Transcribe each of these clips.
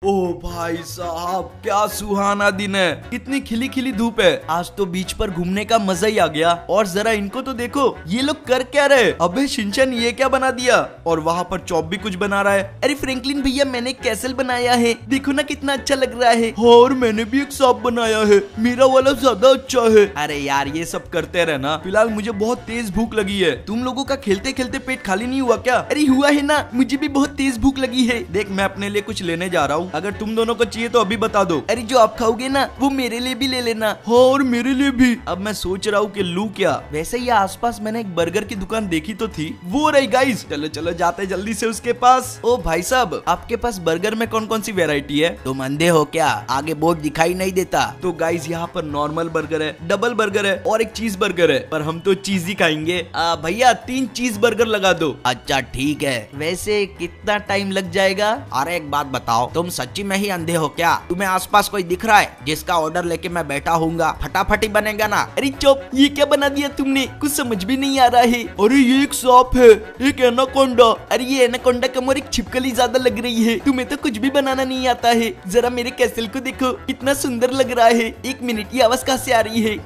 ओ भाई साहब, क्या सुहाना दिन है। कितनी खिली खिली धूप है। आज तो बीच पर घूमने का मजा ही आ गया। और जरा इनको तो देखो, ये लोग कर क्या रहे। अबे शिनचैन, ये क्या बना दिया। और वहाँ पर चॉप भी कुछ बना रहा है। अरे फ्रैंकलिन भैया, मैंने कैसल बनाया है, देखो ना कितना अच्छा लग रहा है। और मैंने भी एक सांप बनाया है, मेरा वाला ज्यादा अच्छा है। अरे यार, ये सब करते रहना। फिलहाल मुझे बहुत तेज भूख लगी है। तुम लोगों का खेलते खेलते पेट खाली नहीं हुआ क्या। अरे हुआ है ना, मुझे भी बहुत तेज भूख लगी है। देख, मैं अपने लिए कुछ लेने जा रहा हूँ, अगर तुम दोनों को चाहिए तो अभी बता दो। अरे जो आप खाओगे ना, वो मेरे लिए भी ले लेना। हाँ, और मेरे लिए भी। अब मैं सोच रहा हूँ कि लूं क्या। वैसे ये आसपास मैंने एक बर्गर की दुकान देखी तो थी, वो रही गाइस। चलो चलो, जाते जल्दी से उसके पास। ओ भाई साहब, आपके पास बर्गर में कौन कौन सी वेरायटी है। तुम अंधे हो क्या, आगे बोर्ड दिखाई नहीं देता। तो गाइस, यहाँ पर नॉर्मल बर्गर है, डबल बर्गर है और एक चीज बर्गर है, पर हम तो चीज ही खाएंगे। भैया 3 चीज बर्गर लगा दो। अच्छा ठीक है। वैसे कितना टाइम लग जाएगा। अरे एक बात बताओ, तुम सच्ची में ही अंधे हो क्या। तुम्हें आसपास कोई दिख रहा है जिसका ऑर्डर लेके मैं बैठा हूँगा। फटाफट ही बनेगा ना। अरे चुप, ये क्या बना दिया तुमने, कुछ समझ भी नहीं आ रहा है। अरे ये एक सांप है, एक एनाकोंडा। अरे ये एनाकोंडा कम और एक छिपकली ज्यादा लग रही है। तुम्हें तो कुछ भी बनाना नहीं आता है। जरा मेरे कैसल को देखो, कितना सुंदर लग रहा है। 1 मिनट, ये आवाज कहाँ से आ रही है।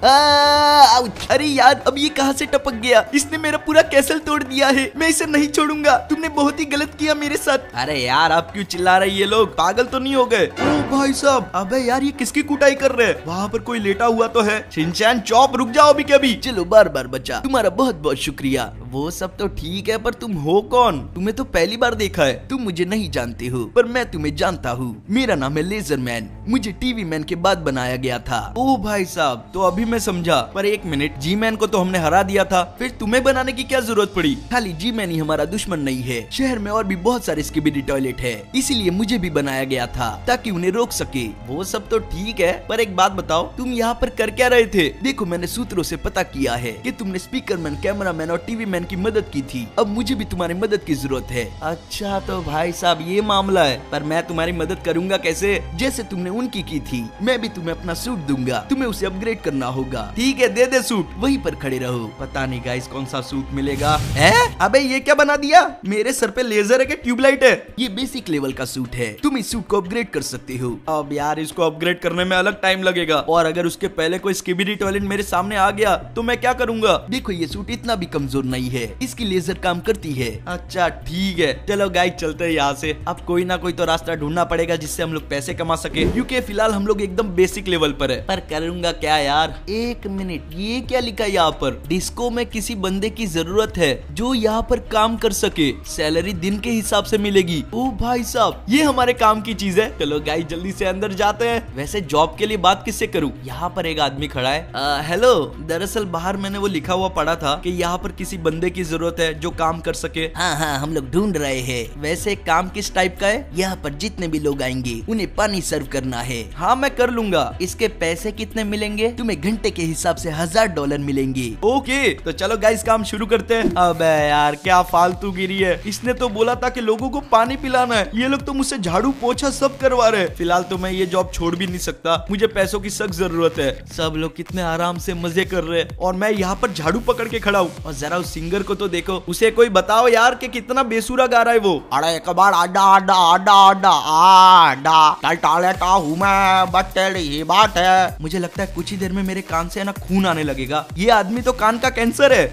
अरे यार, अब ये कहाँ से टपक गया। इसने मेरा पूरा कैसल तोड़ दिया है। मैं इसे नहीं छोड़ूंगा। तुमने बहुत ही गलत किया मेरे साथ। अरे यार, आप क्यों चिल्ला रही है, लोग पागल तो नहीं हो गए। ओ भाई साहब, अबे यार, ये किसकी कुटाई कर रहे हैं। वहाँ पर कोई लेटा हुआ तो है। शिनचैन, चॉप, रुक जाओ अभी के अभी। चलो, बार बार बच्चा, तुम्हारा बहुत बहुत शुक्रिया। वो सब तो ठीक है, पर तुम हो कौन। तुम्हें तो पहली बार देखा है। तुम मुझे नहीं जानते हो, पर मैं तुम्हें जानता हूँ। मेरा नाम है लेजर मैन। मुझे टीवी मैन के बाद बनाया गया था। ओ भाई साहब, तो अभी मैं समझा। पर 1 मिनट, जी मैन को तो हमने हरा दिया था, फिर तुम्हें बनाने की क्या जरूरत पड़ी। खाली जी मैन ही हमारा दुश्मन नहीं है। शहर में और भी बहुत सारे स्किबिडी टॉयलेट है, इसीलिए मुझे भी बनाया गया था, ताकि उन्हें रोक सके। वो सब तो ठीक है, पर एक बात बताओ, तुम यहाँ पर कर क्या रहे थे। देखो, मैंने सूत्रों से पता किया है कि तुमने स्पीकर मैन, कैमरा मैन और टीवी मैन की मदद की थी। अब मुझे भी तुम्हारी मदद की जरूरत है। अच्छा तो भाई साहब, ये मामला है। पर मैं तुम्हारी मदद करूंगा कैसे। जैसे तुमने उनकी की थी, मैं भी तुम्हें अपना सूट दूंगा। तुम्हें उसे अपग्रेड करना होगा। ठीक है, दे दे सूट। वहीं पर खड़े रहो। पता नहीं गाइस, कौन सा सूट मिलेगा। है अबे, ये क्या बना दिया। मेरे सर पे लेजर है कि ट्यूबलाइट है। ये बेसिक लेवल का सूट है, तुम इस सूट को अपग्रेड कर सकते हो। अब यार, इसको अपग्रेड करने में अलग टाइम लगेगा, और अगर उसके पहले कोई स्किबिडी टॉयलेट मेरे सामने आ गया तो मैं क्या करूंगा। देखो, ये सूट इतना भी कमजोर नहीं है, इसकी लेजर काम करती है। अच्छा ठीक है, चलो गाइस, चलते हैं यहाँ से। अब कोई ना कोई तो रास्ता ढूंढना पड़ेगा जिससे हम लोग पैसे कमा सके, क्योंकि फिलहाल हम लोग एकदम बेसिक लेवल पर है। पर करूंगा क्या यार। 1 मिनट, ये क्या लिखा है यहाँ पर। डिस्को में किसी बंदे की जरूरत है जो यहाँ पर काम कर सके। सैलरी दिन के हिसाब से मिलेगी। ओ भाई साहब, ये हमारे काम की चीज है। चलो गाइस, जल्दी से अंदर जाते हैं। वैसे जॉब के लिए बात किससे करूं। यहाँ पर एक आदमी खड़ा है। हेलो, दरअसल बाहर मैंने वो लिखा हुआ पढ़ा था कि यहाँ पर किसी बंदे की जरूरत है जो काम कर सके। हाँ हाँ, हम लोग ढूंढ रहे हैं। वैसे काम किस टाइप का है। यहाँ पर जितने भी लोग आएंगे उन्हें पानी सर्व करना है। हाँ, मैं कर लूंगा। इसके पैसे कितने मिलेंगे। तुम्हें घंटे के हिसाब से $1000 मिलेंगे। ओके, तो चलो गाइस, काम शुरू करते हैं। अबे यार, क्या फालतू गिरी है। इसने तो बोला था कि लोगों को पानी पिलाना है। ये लोग तो मुझसे झाड़ू पोछा सब करवा रहे हैं। फिलहाल तो मैं ये जॉब छोड़ भी नहीं सकता, मुझे पैसों की सख्त जरूरत है। सब लोग कितने आराम से मजे कर रहे हैं और मैं यहाँ पर झाड़ू पकड़ के खड़ा हूँ। और जरा उस सिंगर को तो देखो, उसे कोई बताओ यार कि कितना बेसुरा गा रहा है वो। अरे एक बार आडा आडा आडा आडा आडा टालेटा हूँ मैं, बट तेरी ही बात है। मुझे लगता है कुछ ही देर में मेरे कान से ना खून आने लगेगा। ये आदमी तो कान का कैंसर है।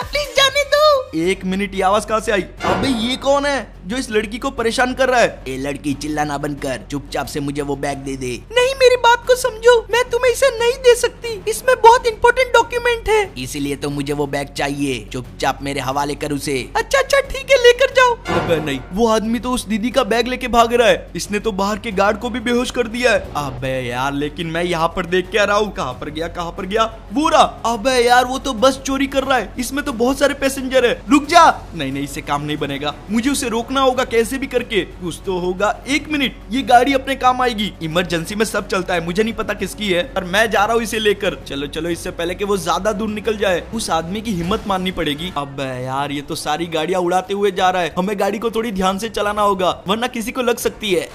प्लीज जाने दो। 1 मिनट, ये आवाज कहाँ से आई। अबे ये कौन है जो इस लड़की को परेशान कर रहा है। ए लड़की, चिल्लाना बंद कर, चुपचाप से मुझे वो बैग दे दे। नहीं, मेरी बात को समझो, मैं तुम्हें इसे नहीं दे सकती। इसमें बहुत इंपॉर्टेंट डॉक्यूमेंट है, इसीलिए तो मुझे वो बैग चाहिए। चुपचाप मेरे हवाले कर उसे। अच्छा अच्छा ठीक है, लेकर जाओ। अबे नहीं, वो आदमी तो उस दीदी का बैग लेके भाग रहा है। इसने तो बाहर के गार्ड को भी बेहोश कर दिया है। अबे यार, लेकिन मैं यहाँ पर देख के आ रहा हूँ। कहाँ पर गया, कहाँ पर गया। वो रहा। अबे यार, वो तो बस चोरी कर रहा है। इसमें तो बहुत सारे पैसेंजर है। रुक जा। नहीं नहीं, इससे काम नहीं बनेगा। मुझे उसे रोकना होगा कैसे भी करके। कुछ तो होगा। 1 मिनट, ये गाड़ी अपने काम आएगी। इमरजेंसी में सब हिम्मत चलता है, मुझे नहीं पता किसकी है, पर मैं जा रहा हूँ इसे लेकर। चलो चलो, इससे पहले कि वो ज्यादा दूर निकल जाए, उस आदमी की हिम्मत माननी पड़ेगी। अब यार ये तो सारी गाड़ियां उड़ाते हुए जा रहा है, हमें गाड़ी को थोड़ी ध्यान से चलाना होगा वरना किसी को लग सकती है।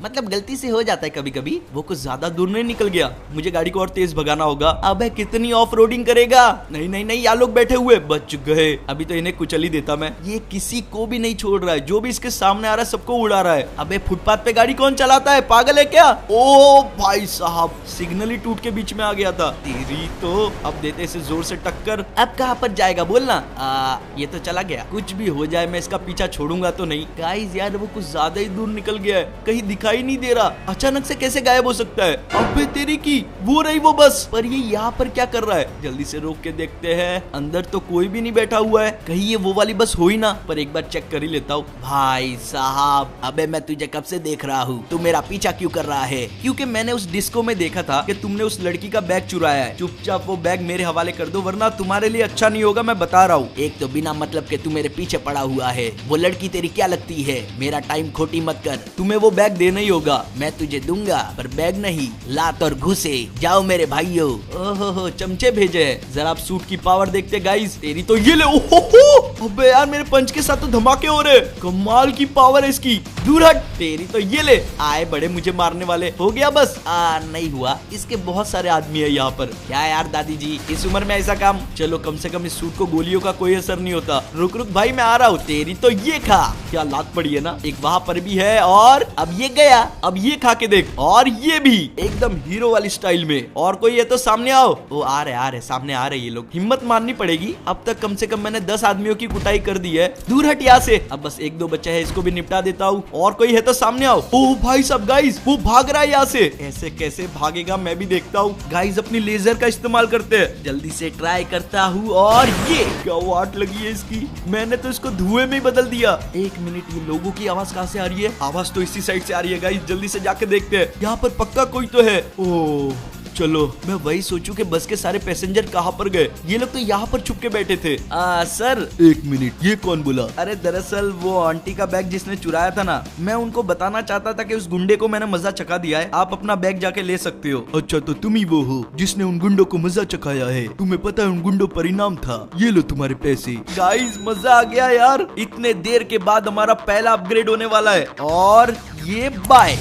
मतलब गलती से हो जाता है कभी कभी। वो कुछ ज्यादा दूर नहीं निकल गया, मुझे गाड़ी को और तेज भगाना होगा। अब कितनी ऑफ रोडिंग करेगा? नहीं नहीं नहीं, यहाँ लोग बैठे हुए, बच गए। अभी तो इन्हें कुचल ही देता मैं। ये किसी को भी नहीं छोड़ रहा है, जो भी इसके सामने आ रहा है सबको उड़ा रहा है। अबे फुटपाथ पे गाड़ी कौन चलाता है, पागल है क्या? ओ भाई साहब, सिग्नल ही टूट के बीच में आ गया था। तेरी तो अब देते इसे जोर से टक्कर। अब कहाँ पर जाएगा बोलना? ये तो चला गया। कुछ भी हो जाए मैं इसका पीछा छोड़ूंगा तो नहीं। गाइस यार वो कुछ ज्यादा ही दूर निकल गया है, कहीं दिखाई नहीं दे रहा। अचानक से कैसे गायब हो सकता है? अबे तेरी की, वो रही वो बस। पर ये यहाँ पर क्या कर रहा है? जल्दी से रोक के देखते हैं। अंदर तो कोई भी नहीं बैठा हुआ है, कहीं ये वो वाली बस हो ही ना। पर एक बार चेक कर ही लेता हूँ। भाई साहब, अबे मैं तुझे कब से देख रहा हूँ, तू मेरा पीछा क्यों कर रहा है? क्योंकि मैंने उस डिस्को में देखा था कि तुमने उस लड़की का बैग चुराया है। चुपचाप वो बैग मेरे हवाले कर दो, वरना तुम्हारे लिए अच्छा नहीं होगा, मैं बता रहा हूँ। एक तो बिना मतलब के तू मेरे पीछे पड़ा हुआ है। वो लड़की तेरी क्या लगती है? मेरा टाइम खोटी मत कर, तुम्हें वो बैग देना ही होगा। मैं तुझे दूंगा पर बैग नहीं, लात और घुसे। जाओ मेरे भाइयों। ओहो चमचे भेजे हैं। जरा आप सूट की पावर देखते गाइस। तेरी तो ये ले। ओहो अबे यार मेरे पंच के साथ तो धमाके हो रहे। कमाल की पावर है इसकी। दूर हट। तेरी तो ये ले। आए बड़े मुझे मारने वाले। हो गया बस? नहीं हुआ, इसके बहुत सारे आदमी है यहाँ पर। क्या यार दादी जी, इस उम्र में ऐसा काम? चलो कम से कम इस सूट को गोलियों का कोई असर नहीं होता। रुक रुक भाई मैं आ रहा हूँ। तेरी तो ये खा। क्या लात पड़ी है ना। एक वहाँ पर भी है, और अब ये गया। अब ये खा के देख, और ये भी एकदम हीरो वाली स्टाइल में। और कोई है तो सामने आओ। वो आ रहे सामने आ रहे ये लोग। हिम्मत माननी पड़ेगी। अब तक कम से कम मैंने 10 आदमियों की कुटाई कर दी है। दूर हट यहाँ से। अब बस 1-2 बच्चे है, इसको भी निपटा देता हूँ। और कोई है तो सामने आओ। ओ भाई साहब गाइस, वो भाग रहा है यहाँ से। ऐसे कैसे भागेगा मैं भी देखता हूँ। गाइस अपनी लेजर का इस्तेमाल करते हैं। जल्दी से ट्राई करता हूँ। और ये क्या वाट लगी है इसकी। मैंने तो इसको धुएं में ही बदल दिया। 1 मिनट, ये लोगों की आवाज कहाँ से आ रही है? आवाज तो इसी साइड से आ रही है गाइस। जल्दी से जाके देखते हैं, यहाँ पर पक्का कोई तो है। ओह चलो, मैं वही सोचूं कि बस के सारे पैसेंजर कहाँ पर गए। ये लोग तो यहाँ पर छुप के बैठे थे। सर 1 मिनट, ये कौन बोला? अरे दरअसल वो आंटी का बैग जिसने चुराया था ना, मैं उनको बताना चाहता था कि उस गुंडे को मैंने मजा चखा दिया है, आप अपना बैग जाके ले सकते हो। अच्छा तो तुम ही वो हो जिसने उन गुंडों को मजा चखाया है? तुम्हें पता है उन गुंडों पर इनाम था, ये लो तुम्हारे पैसे। गाइस मजा आ गया यार, इतने देर के बाद हमारा पहला अपग्रेड होने वाला है। और ये बाय,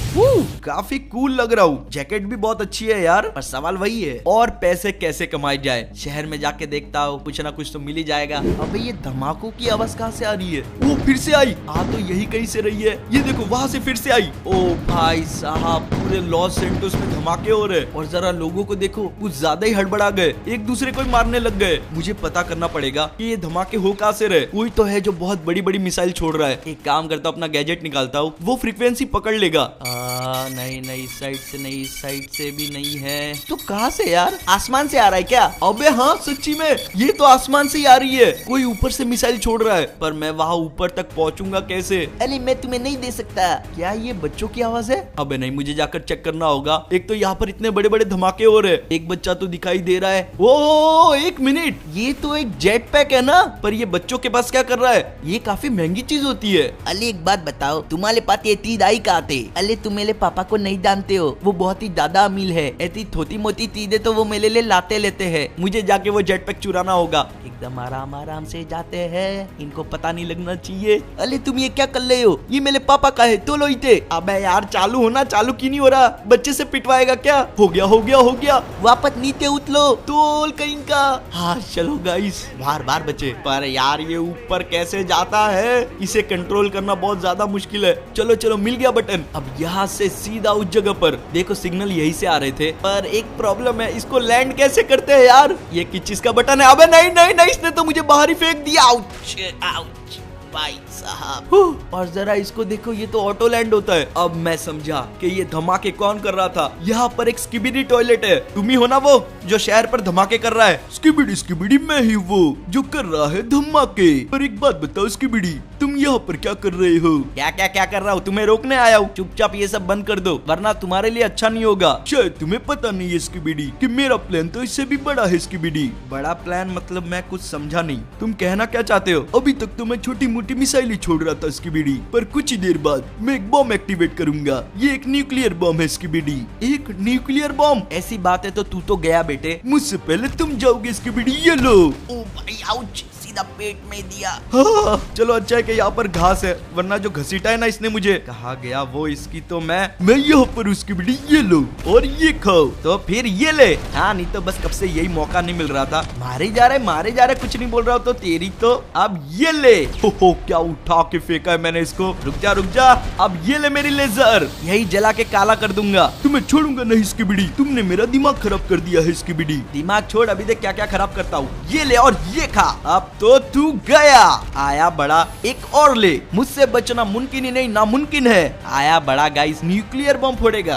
काफी कूल लग रहा हूँ। जैकेट भी बहुत अच्छी है यार, पर सवाल वही है, और पैसे कैसे कमाए जाए? शहर में जाके देखता हूँ, कुछ ना कुछ तो मिल ही जाएगा। अबे ये धमाकों की आवाज कहाँ से आ रही है? वो फिर से आई। तो यही कहीं से रही है। ये देखो वहां से फिर से आई। ओ भाई साहब, पूरे लॉस सेंटोस में धमाके हो रहे। और जरा लोगों को देखो, कुछ ज्यादा ही हड़बड़ा गए, एक दूसरे को मारने लग गए। मुझे पता करना पड़ेगा कि ये धमाके हो कहाँ से रहे। कोई तो है जो बहुत बड़ी बड़ी मिसाइल छोड़ रहा है। एक काम करता हूँ, अपना गैजेट निकालता हूँ, वो फ्रीक्वेंसी पकड़ लेगा। नहीं नहीं, इस साइड से नहीं, इस साइड से भी नहीं है। तो कहाँ से यार? आसमान से आ रहा है क्या? अबे हाँ सच्ची में, ये तो आसमान से ही आ रही है। कोई ऊपर से मिसाइल छोड़ रहा है, पर मैं वहाँ ऊपर तक पहुँचूंगा कैसे? अरे मैं तुम्हें नहीं दे सकता। क्या ये बच्चों की आवाज है? अबे नहीं, मुझे जाकर चेक करना होगा। एक तो यहाँ पर इतने बड़े बड़े धमाके हो रहे, एक बच्चा तो दिखाई दे रहा है। ओ 1 मिनट, ये तो एक जेट पैक है ना, पर ये बच्चों के पास क्या कर रहा है? ये काफी महंगी चीज होती है। अले एक बात बताओ, तुम्हारे पास ये चीज आई कहाँ थे? अले तुम मेरे पापा को नहीं जानते हो, वो बहुत ही ज्यादा अमीर है। ऐसी छोटी मोटी चीजें तो वो मेरे लिए लाते लेते हैं। मुझे जाके वो जेट पैक चुराना होगा। एकदम आराम आराम से जाते हैं, इनको पता नहीं लगना चाहिए। अले तुम ये क्या कर रहे हो? ये मेरे पापा का है, तो लो इते। अबे यार चालू होना, चालू क्यों नहीं हो रहा? बच्चे से पिटवाएगा क्या? हो गया हो गया हो गया, वापस नीचे उतलो, तोल कहीं का। हाँ चलो गाइस, बार बार बचे। पर यार ये ऊपर कैसे जाता है? इसे कंट्रोल करना बहुत ज्यादा मुश्किल है। चलो चलो, मिल गया बटन। अब यहाँ से सीधा उस जगह पर। देखो सिग्नल यही से आ रहे थे, पर एक प्रॉब्लम है, इसको लैंड कैसे करते हैं यार? ये किस चीज का बटन है? अबे नहीं नहीं नहीं, इसने तो मुझे बाहर ही फेंक दिया। आउच आउच भाई साहब। और जरा इसको देखो, ये तो ऑटो लैंड होता है। अब मैं समझा कि ये धमाके कौन कर रहा था। यहाँ पर एक स्किबिडी टॉयलेट है। तुम ही हो ना वो जो शहर पर धमाके कर रहा है? स्किबिडी स्किबिडी, मैं ही वो जो कर रहा है धमाके। पर एक बात बताओ स्किबिडी, तुम यहाँ पर क्या कर रहे हो? क्या क्या क्या कर रहा हूँ? तुम्हें रोकने आया हूँ। चुपचाप ये सब बंद कर दो, वरना तुम्हारे लिए अच्छा नहीं होगा। शायद तुम्हें पता नहीं है स्कूबीडी कि मेरा प्लान तो इससे भी बड़ा है। स्कूबीडी बड़ा प्लान मतलब मैं कुछ समझा नहीं। तुम कहना क्या चाहते हो? अभी तक तो मैं छोटी मोटी मिसाइलें छोड़ रहा था स्कूबीडी, पर कुछ ही देर बाद मैं एक बॉम्ब एक्टिवेट करूंगा। ये एक न्यूक्लियर बॉम्ब है स्कूबीडी। एक न्यूक्लियर बॉम्ब? ऐसी बात है तो तू तो गया बेटे, मुझसे पहले तुम जाओगे स्कूबीडी। ये लो। ओ भाई आउच, सीधा पेट में दिया। हाँ, चलो अच्छा है कि यहाँ पर घास है, वरना जो घसीटा है ना इसने मुझे। कहा गया वो इसकी तो मैं यहाँ पर उसकी बेटी। ये लो और ये खाओ। तो फिर ये ले। हाँ नहीं तो बस कब से यही मौका नहीं मिल रहा था। मारे जा रहे कुछ नहीं बोल रहा हो तो तेरी तो। अब ये ले। हो क्या उठा के फेंका है मैंने इसको। रुक जा। अब ये ले मेरी लेजर, यही जला के काला कर दूंगा। तुम्हें छोड़ूंगा नहीं इसकी बेटी। तुमने मेरा दिमाग खराब कर दिया है इसकी बेटी। दिमाग छोड़, अभी देख क्या क्या खराब करता हूँ। ये ले और ये खा। अब तो तू गया। आया बड़ा, एक और ले। मुझसे बचना मुमकिन ही नहीं नामुमकिन है। आया बड़ा गाइस, न्यूक्लियर बम फोड़ेगा।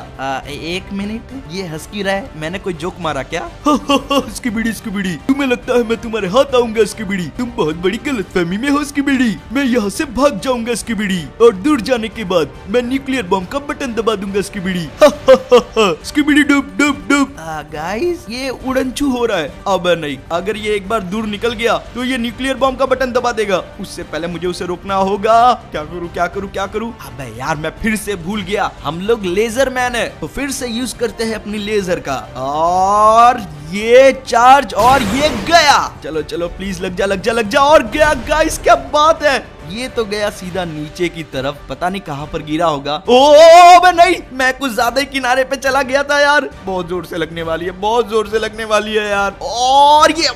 एक मिनट, ये हंस की रहा है? मैंने कोई जोक मारा क्या? स्कूबीडी, तुम्हें लगता है मैं तुम्हारे हाथ आऊंगा स्कूबीडी? तुम बहुत बड़ी गलतफहमी में हो स्कूबीडी। मैं यहाँ से भाग जाऊंगा स्कूबीडी, और दूर जाने के बाद मैं न्यूक्लियर बम का बटन दबा दूंगा स्कूबीडी। स्कूबीडी डूब डूब डूब। गाइस ये उड़नछू हो रहा है। अब नहीं, अगर ये एक बार दूर निकल गया तो ये न्यूक्लियर बम का बटन दबा देगा। उससे पहले मुझे उसे रोकना होगा। क्या करूं? अबे यार मैं फिर से भूल गया, हम लोग लेजर मैन है, तो फिर से यूज करते हैं अपनी लेजर का। और ये चार्ज, और ये गया। चलो प्लीज लग जा। और गया गाइस, क्या बात है। ये तो गया सीधा नीचे की तरफ, पता नहीं कहां पर गिरा होगा। ओ नहीं, मैं कुछ ज्यादा ही किनारे पे चला गया था यार। बहुत जोर से लगने वाली है यार। और ये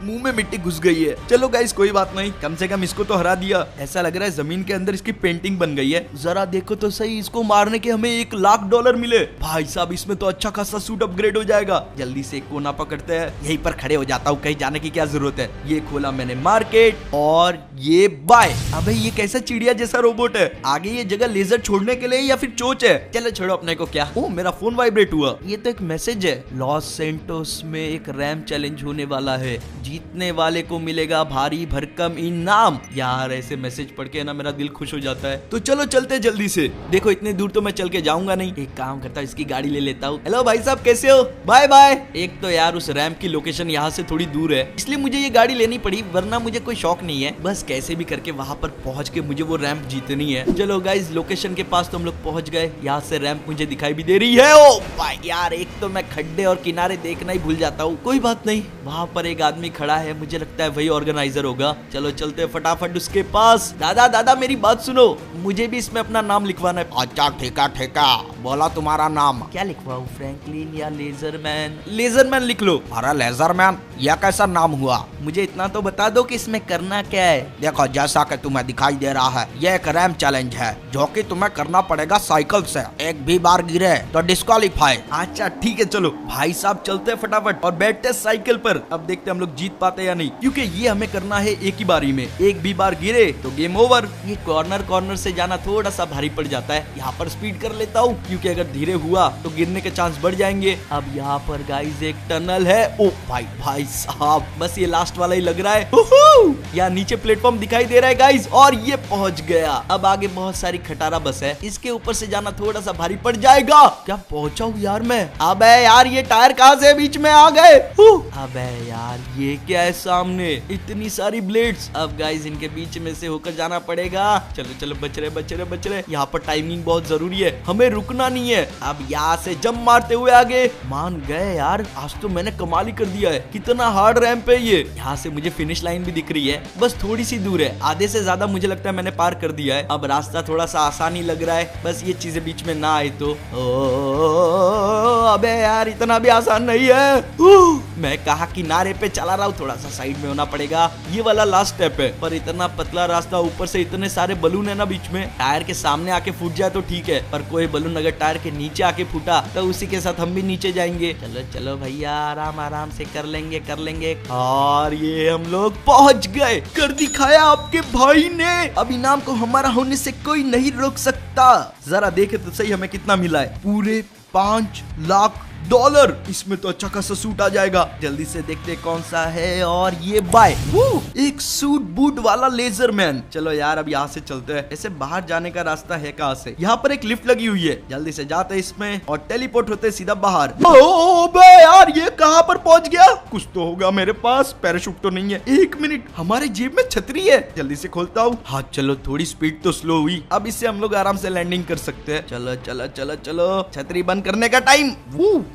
मुंह में मिट्टी घुस गई है। चलो गाइस कोई बात नहीं, कम से कम इसको तो हरा दिया। ऐसा लग रहा है जमीन के अंदर इसकी पेंटिंग बन गई है। जरा देखो तो सही, इसको मारने के हमें $1,00,000 मिले। भाई साहब इसमें तो अच्छा खासा सूट अपग्रेड हो जाएगा। जल्दी से एक कोना पकड़ते हैं, यहीं पर खड़े हो जाता हूँ, कहीं जाने की क्या जरूरत है। ये खोला मैंने मार्केट, और ये बाय। अबे ये कैसा चिड़िया जैसा रोबोट है? आगे ये जगह लेजर छोड़ने के लिए या फिर चोच है? चलो छोड़ो अपने को। क्या? ओ मेरा फोन वाइब्रेट हुआ। ये तो एक मैसेज है। लॉस सेंटोस में एक रैम चैलेंज होने वाला है, जीतने वाले को मिलेगा भारी भरकम इनाम। यार ऐसे मैसेज पढ़ के ना मेरा दिल खुश हो जाता है। तो चलो चलते जल्दी से। देखो इतनी दूर तो मैं चल के जाऊंगा नहीं, एक काम करता हूँ, इसकी गाड़ी ले लेता हूँ। हेलो भाई साहब कैसे हो? Bye bye. एक तो यार उस रैम्प की लोकेशन यहाँ से थोड़ी दूर है, इसलिए मुझे ये गाड़ी लेनी पड़ी, वरना मुझे कोई शौक नहीं है। बस कैसे भी करके वहाँ पर पहुँच के मुझे वो रैम्प जीतनी है। चलो गाइस लोकेशन के पास तो हम लोग पहुँच गए। यहाँ से रैम्प मुझे दिखाई भी दे रही है। ओ भाई यार, एक तो मैं खड्डे और किनारे देखना ही भूल जाता हूँ। कोई बात नहीं, वहाँ पर एक आदमी खड़ा है, मुझे लगता है वही ऑर्गेनाइजर होगा। चलो चलते फटाफट उसके पास। दादा मेरी बात सुनो, मुझे भी इसमें अपना नाम लिखवाना है। अच्छा ठेका बोला तुम्हारा नाम क्या लिखवाऊं, फ्रैंकलिन या लेजरमैन? लेजरमैन लिख लो। अरे लेजरमैन, यह कैसा नाम हुआ? मुझे इतना तो बता दो कि इसमें करना क्या है। देखो जैसा कि तुम्हें दिखाई दे रहा है, ये एक रैम चैलेंज है जो कि तुम्हें करना पड़ेगा साइकिल से। एक भी बार गिरे तो डिस्क्वालीफाई। अच्छा ठीक है, चलो भाई साहब चलते हैं फटाफट और बैठते हैं साइकिल पर। अब देखते हैं हम लोग जीत पाते या नहीं, क्योंकि ये हमें करना है एक ही बारी में। एक भी बार गिरे तो गेम ओवर। ये कॉर्नर से जाना थोड़ा सा भारी पड़ जाता है। यहाँ पर स्पीड कर लेता हूँ, क्योंकि अगर धीरे हुआ तो गिरने के चांस बढ़ जाएंगे। अब यहाँ पर गाइस एक टनल है। ओ भाई साहब, बस ये लास्ट वाला ही लग रहा है। यहाँ नीचे प्लेटफॉर्म दिखाई दे रहा है गाइस, और ये पहुंच गया। अब आगे बहुत सारी खटारा बस है, इसके ऊपर से जाना थोड़ा सा भारी पड़ जाएगा। क्या पहुंचा हूँ यार मैं? अबे यार ये टायर कहाँ से बीच में आ गए? अबे यार ये क्या है सामने, इतनी सारी ब्लेड्स। अब गाइस इनके बीच में से होकर जाना पड़ेगा। चलो बच रहे। यहाँ पर टाइमिंग बहुत जरूरी है, हमें रुकना नहीं है। अब यहाँ से जंप मारते हुए आगे। मान गए यार, आज तो मैंने कमाल ही कर दिया है। कितना हार्ड रैंप है ये। यहाँ से मुझे फिनिश लाइन भी दिख रही है, बस थोड़ी सी दूर है। आधे से ज्यादा मुझे लगता है मैंने पार कर दिया है। अब रास्ता थोड़ा सा आसान ही लग रहा है, बस ये चीजें बीच में ना आए तो। अबे यार इतना भी आसान नहीं है। मैं कहा किनारे पे चला रहा हूँ, थोड़ा सा साइड में होना पड़ेगा। ये वाला लास्ट स्टेप है, पर इतना पतला रास्ता, ऊपर से इतने सारे बलून है ना बीच में। टायर के सामने आके फूट जाए तो ठीक है, पर कोई बलून अगर टायर के नीचे आके फूटा तो उसी के साथ हम भी नीचे जाएंगे। चलो भैया आराम से कर लेंगे। और ये हम लोग पहुंच गए, कर दिखाया आपके भाई ने। अब इनाम को हमारा होने से कोई नहीं रोक सकता। जरा देखे तो सही हमें कितना मिला है, पूरे $5,00,000। डॉलर, इसमें तो अच्छा खासा सूट आ जाएगा। जल्दी से देखते कौन सा है, और ये बाय। एक सूट बूट वाला लेजर मैन। चलो यार अब यहाँ से चलते हैं। ऐसे बाहर जाने का रास्ता है कहाँ से? यहाँ पर एक लिफ्ट लगी हुई है, जल्दी से जाते हैं इसमें और टेलीपोर्ट होते सीधा बाहर। ओ बे यार, ये कहाँ पर पहुंच गया? कुछ तो होगा मेरे पास, पैराशूट तो नहीं है। एक मिनट, हमारे जेब में छतरी है, जल्दी से खोलता हूँ। हाँ चलो, थोड़ी स्पीड तो स्लो हुई, अब इससे हम लोग आराम से लैंडिंग कर सकते हैं। चलो चलो चलो चलो, छतरी बंद करने का टाइम।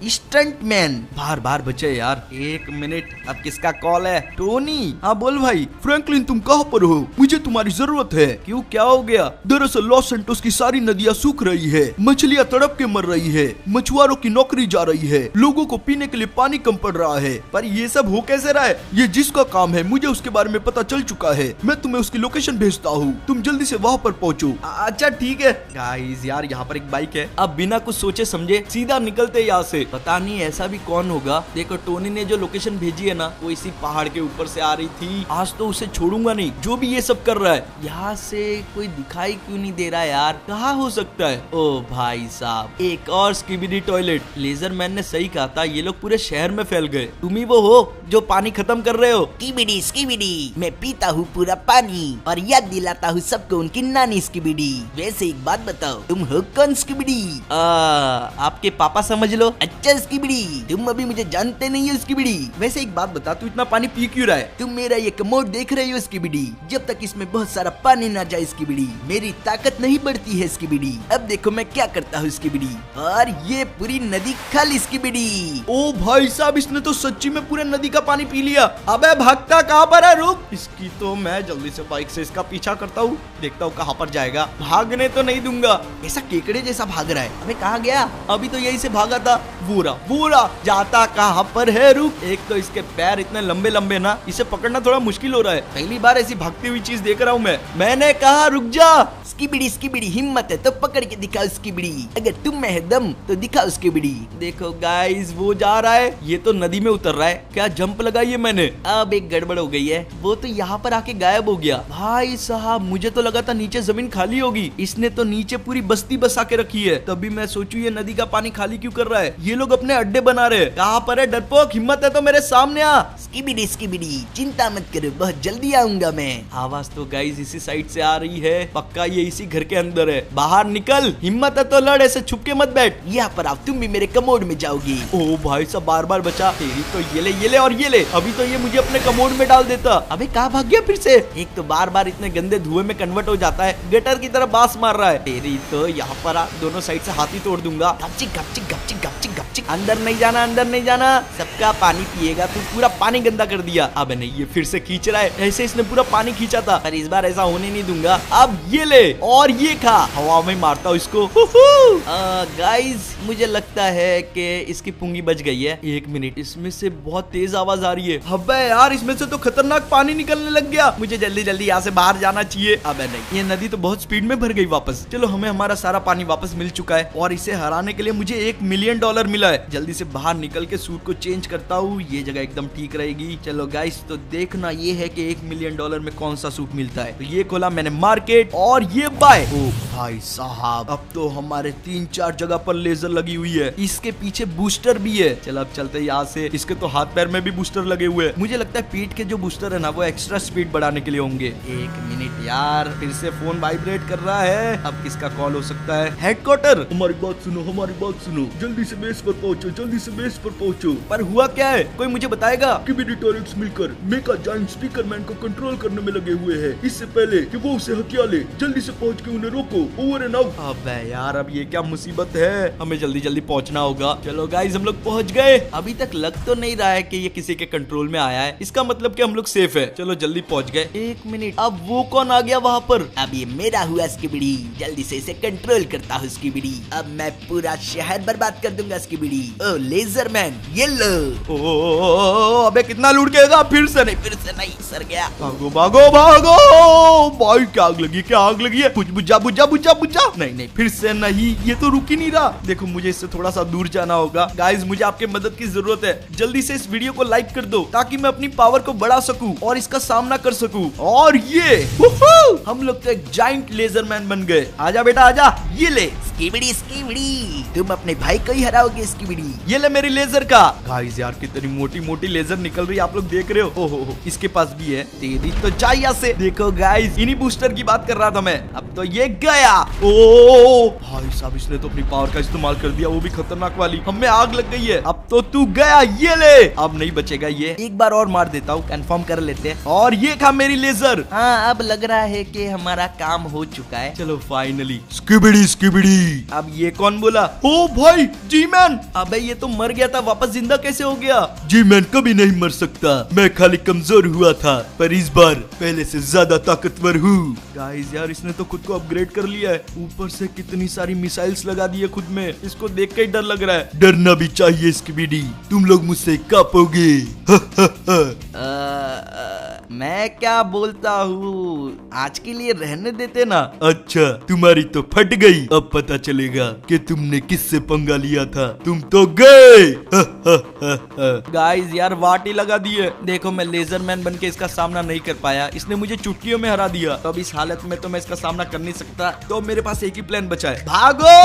स्टंट मैन बार बार बचे यार। एक मिनट, अब किसका कॉल है? टोनी। हाँ बोल भाई। फ्रैंकलिन तुम कहाँ पर हो? मुझे तुम्हारी जरूरत है। क्यों, क्या हो गया? दरअसल लॉस सैंटोस की सारी नदियाँ सूख रही है, मछलियाँ तड़प के मर रही है, मछुआरों की नौकरी जा रही है, लोगों को पीने के लिए पानी कम पड़ रहा है। पर ये सब हो कैसे रहा है? ये जिसका काम है, मुझे उसके बारे में पता चल चुका है। मैं तुम्हें उसकी लोकेशन भेजता हूँ, तुम जल्दी से वहाँ पर पहुँचो। अच्छा ठीक है। गाइस यार, यहाँ पर एक बाइक है। अब बिना कुछ सोचे समझे सीधा निकलते यहाँ से। पता नहीं ऐसा भी कौन होगा। देखो टोनी ने जो लोकेशन भेजी है ना, वो इसी पहाड़ के ऊपर से आ रही थी। आज तो उसे छोड़ूंगा नहीं, जो भी ये सब कर रहा है। यहाँ से कोई दिखाई क्यों नहीं दे रहा यार? कहाँ हो सकता है? ओ भाई साहब, एक और स्किबिडी टॉयलेट। लेजर मैन ने सही कहा था, ये लोग पूरे शहर में फैल गए। तुम ही वो हो जो पानी खत्म कर रहे हो? स्किबिडी स्किबिडी, मैं पीता हूँ पूरा पानी और याद दिलाता हूँ सबको उनकी नानी स्किबिडी। वैसे एक बात बताओ, तुम हो कौन स्किबिडी? आपके पापा समझ लो। अच्छा स्किबिडी, तुम अभी मुझे जानते नहीं हो स्किबिडी। वैसे एक बात बता, तू इतना पानी पी क्यों रहा है? तुम मेरा ये कमोड देख रहे हो स्किबिडी? जब तक इसमें बहुत सारा पानी ना जाए स्किबिडी, मेरी ताकत नहीं बढ़ती है स्किबिडी। अब देखो मैं क्या करता हूँ स्किबिडी, और ये पूरी नदी खाली स्किबिडी। ओ भाई साहब, इसने तो सच्ची में पूरे नदी का पानी पी लिया। अबे भागता कहाँ पर है? रुक, इसकी तो मैं जल्दी से बाइक से इसका पीछा करता हूँ, देखता हूँ कहाँ पर जाएगा। भागने तो नहीं दूंगा। ऐसा केकड़े जैसा भाग रहा है। अबे कहाँ गया? अभी तो यही से भागा था। वूरा जाता कहाँ पर है? रुक, एक तो इसके पैर इतने लंबे लंबे ना, इसे पकड़ना थोड़ा मुश्किल हो रहा है। पहली बार ऐसी भागती हुई चीज देख रहा हूँ मैं। मैंने कहा रुक जा। स्किबिडी स्किबिडी, हिम्मत है तो पकड़ के दिखाओ स्किबिडी, अगर तुम में है दम तो दिखाओ स्किबिडी। देखो गाइस, वो जा रहा है, ये तो नदी में उतर रहा है। क्या जंप लगाई है मैंने? अब एक गड़बड़ हो गई है, वो तो यहाँ पर आके गायब हो गया। भाई साहब, मुझे तो लगा था नीचे जमीन खाली होगी, इसने तो नीचे पूरी बस्ती बसा के रखी है। तभी मैं सोचू ये नदी का पानी खाली क्यों कर रहा है? ये लोग अपने अड्डे बना रहे हैं। कहाँ पर है डरपोक? हिम्मत है तो मेरे सामने आ। स्किबिडी स्किबिडी, चिंता मत करो, बहुत जल्दी आऊंगा मैं। आवाज तो गाइस इसी साइड से आ रही है, पक्का ये इसी घर के अंदर है। बाहर निकल, हिम्मत है तो लड़, ऐसे छुप के मत बैठ। यहाँ पर आओ, तुम भी मेरे कमोड में जाओगी। ओ भाई साहब, बार बार बचा। तेरी तो ये ले और ये ले। अभी तो ये मुझे अपने कमोड में डाल देता। अबे कहाँ भाग गया फिर से? एक तो बार बार इतने गंदे धुएं में कन्वर्ट हो जाता है, गटर की तरह बास मार रहा है। तेरी तो यहाँ पर आ, दोनों साइड से हाथी तोड़ दूंगा। गपचिक गपचिक गपचिक गपचिक गपचिक। अंदर नहीं जाना, अंदर नहीं जाना। सबका पानी पिएगा तू, पूरा पानी गंदा कर दिया। अब नहीं, ये फिर से खींच रहा है। ऐसे इसने पूरा पानी खींचा था, पर इस बार ऐसा होने नहीं दूंगा। अब ये ले और ये खा। हवा में मारता हूँ इसको। गाइस, मुझे लगता है कि इसकी पुंगी बच गई है। एक मिनट, इसमें से बहुत तेज आवाज आ रही है। अबे यार, इसमें से तो खतरनाक पानी निकलने लग गया। मुझे जल्दी जल्दी यहाँ से बाहर जाना चाहिए। अबे नहीं, ये नदी तो बहुत स्पीड में भर गई वापस। चलो, हमें हमारा सारा पानी वापस मिल चुका है और इसे हराने के लिए मुझे $1 मिलियन मिला है। जल्दी से बाहर निकल के सूट को चेंज करता हूँ, ये जगह एकदम ठीक रहेगी। चलो गाइस, तो देखना ये है कि $1 मिलियन में कौन सा सूट मिलता है। तो ये खोला मैंने मार्केट और ये बाय। ओ भाई साहब, अब तो हमारे 3-4 जगह पर लेजर लगी हुई है। इसके पीछे बूस्टर भी है। चलो अब चलते यहाँ से। इसके तो हाथ पैर में भी बूस्टर लगे हुए हैं। मुझे लगता है पीठ के जो बूस्टर है ना, वो एक्स्ट्रा स्पीड बढ़ाने के लिए होंगे। एक मिनट यार, फिर से फोन वाइब्रेट कर रहा है। अब किसका कॉल हो सकता है? हेडक्वार्टर। हमारी बात सुनो, हमारी बात सुनो, जल्दी से बेस पर पहुंचो, जल्दी से बेस पर पहुंचो। पर हुआ क्या है? कोई मुझे बताएगा? स्किबिडी टॉयलेट्स मिलकर मेका जायंट स्पीकर मैन को कंट्रोल करने में लगे हुए हैं। इससे पहले कि वो उसे हथिया ले, जल्दी से पहुंच के उन्हें रोको। Over and out. अबे यार, अब ये क्या मुसीबत है? हमें जल्दी जल्दी पहुंचना होगा। चलो गाइस, हम लोग पहुंच गए। अभी तक लग तो नहीं रहा है कि ये किसी के कंट्रोल में आया है। इसका मतलब कि हम लोग सेफ है। चलो जल्दी पहुंच गए। एक मिनट, अब वो कौन आ गया वहाँ पर? अब ये मेरा हुआ स्किबिडी, जल्दी से इसे कंट्रोल करता हूँ स्किबिडी। अब मैं पूरा शहर बर्बाद कर दूंगा स्किबिडी। ओ लेजर मैन, ये लो। ओ अबे कितना लूट गएगा? फिर से नहीं, सर गया। भागो भागो भागो। भाई क्या आग लगी, क्या आग लगी है? है। बुझा बुझा बुझा बुझा। नहीं नहीं, फिर से नहीं, ये तो रुक ही नहीं रहा। देखो मुझे इससे थोड़ा सा दूर जाना होगा। गाइज मुझे आपके मदद की जरूरत है। जल्दी से इस वीडियो को लाइक कर दो ताकि मैं अपनी पावर को बढ़ा सकूं और इसका सामना कर सकूं। और ये हम लोग तो एक जाइंट लेजर मैन बन गए। आजा बेटा आजा, ये ले। स्कीबिडी स्कीबिडी, तुम अपने भाई को ही हराओगे स्कीबिडी। ये ले मेरी लेजर का। गाइस यार कितनी मोटी मोटी लेजर निकल रही है, आप लोग देख रहे हो। ओहो इसके पास भी है। तेरी तो जा यहाँ से। देखो गाइस, इन्हीं बूस्टर की बात कर रहा था मैं। अब तो ये गया। ओ भाई साहब, इसने तो अपनी पावर का इस्तेमाल कर दिया, वो भी खतरनाक वाली। हमें आग लग गई है। अब तो तू गया, ये ले। अब नहीं बचेगा ये। एक बार और मार देता हूँ, कंफर्म कर लेते हैं। और ये खा मेरी लेजर। हाँ, अब लग रहा है कि हमारा काम हो चुका है। चलो फाइनली। Skibidi skibidi. अब ये कौन बोला? ओ भाई जी मैन। अबे ये तो मर गया था, वापस जिंदा कैसे हो गया? जी मैन कभी नहीं मर सकता, मैं खाली कमजोर हुआ था, पर इस बार पहले से ज्यादा ताकतवर हूँ। गाइस यार इसने तो खुद को अपग्रेड कर लिया है, ऊपर से कितनी सारी मिसाइल्स लगा दी है खुद में। इसको देख के ही डर लग रहा है। डरना भी चाहिए स्किबिडी, तुम लोग मुझसे कांपोगे। मैं क्या बोलता हूँ, आज के लिए रहने देते ना। अच्छा तुम्हारी तो फट गई, अब पता चलेगा कि तुमने किससे पंगा लिया था। तुम तो गए। गाइस यार वाट ही लगा दी है। देखो मैं लेजर मैन बन के इसका सामना नहीं कर पाया, इसने मुझे चुटकियों में हरा दिया। तो अब इस हालत में तो मैं इसका सामना कर नहीं सकता, तो मेरे पास एक ही प्लान बचा है, भागो।